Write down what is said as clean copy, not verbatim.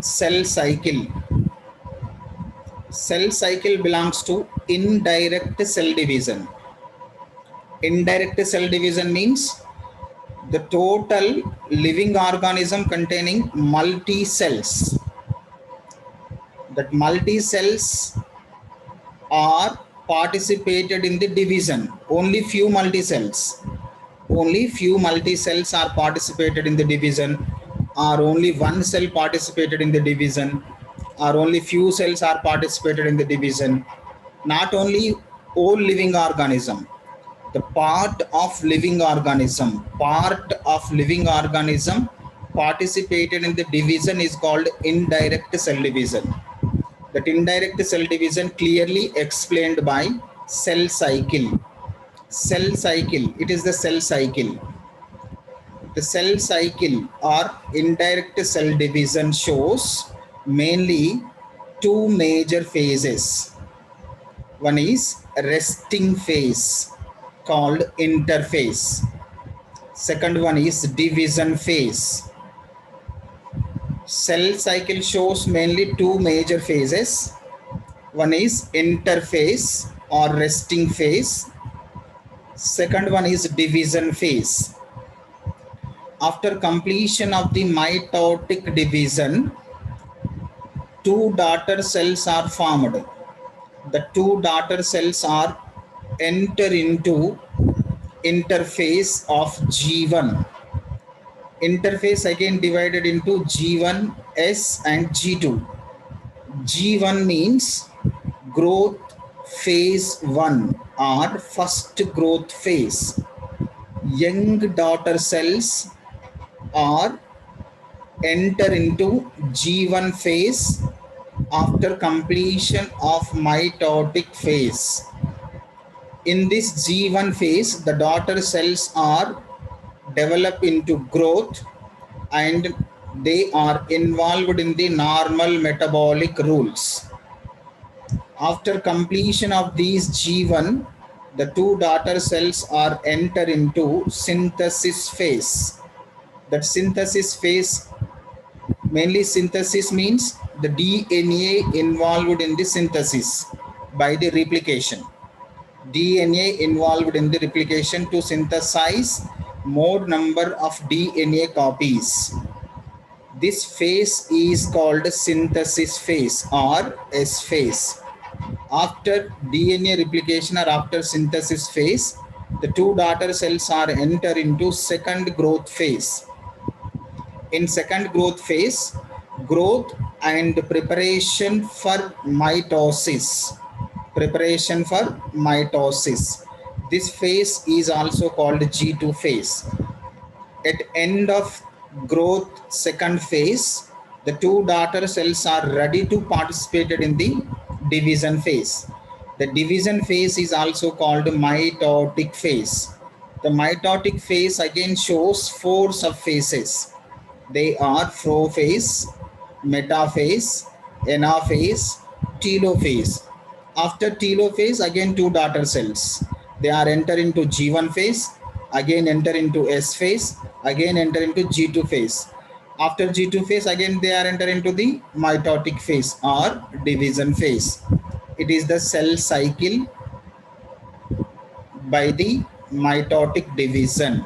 cell cycle. Cell cycle belongs to indirect cell division. Indirect cell division means the total living organism containing multi cells. That multi cells are participated in the division. Only few multi cells are participated in the division, or only one cell participated in the division, or only few cells are participated in the division. Not only all living organism, the part of living organism participated in the division is called indirect cell division. That indirect cell division clearly explained by cell cycle. It is the cell cycle. The cell cycle or indirect cell division shows mainly two major phases. One is resting phase called interphase. Second one is division phase. Cell cycle shows mainly two major phases. One is interphase or resting phase. Second one is division phase. After completion of the mitotic division, two daughter cells are formed. The two daughter cells are enter into interphase of G1. Interphase again divided into G1S and G2. G1 means growth phase 1 or first growth phase. Young daughter cells are enter into G1 phase after completion of mitotic phase. In this G1 phase, the daughter cells are develop into growth and they are involved in the normal metabolic rules. After completion of these G1, the two daughter cells are enter into synthesis phase. That synthesis phase, mainly synthesis means the DNA involved in the synthesis by the replication. DNA involved in the replication to synthesize more number of DNA copies. This phase is called synthesis phase or S phase. After DNA replication or after synthesis phase, the two daughter cells are enter into second growth phase. In second growth phase, growth and preparation for mitosis. This phase is also called G2 phase. At end of growth second phase, the two daughter cells are ready to participate in the division phase. The division phase is also called mitotic phase. The mitotic phase again shows four subphases. They are prophase, metaphase, anaphase, telophase. After telophase, again two daughter cells. They are enter into G1 phase, again enter into S phase, again enter into G2 phase. After G2 phase, again they are enter into the mitotic phase or division phase. It is the cell cycle by the mitotic division.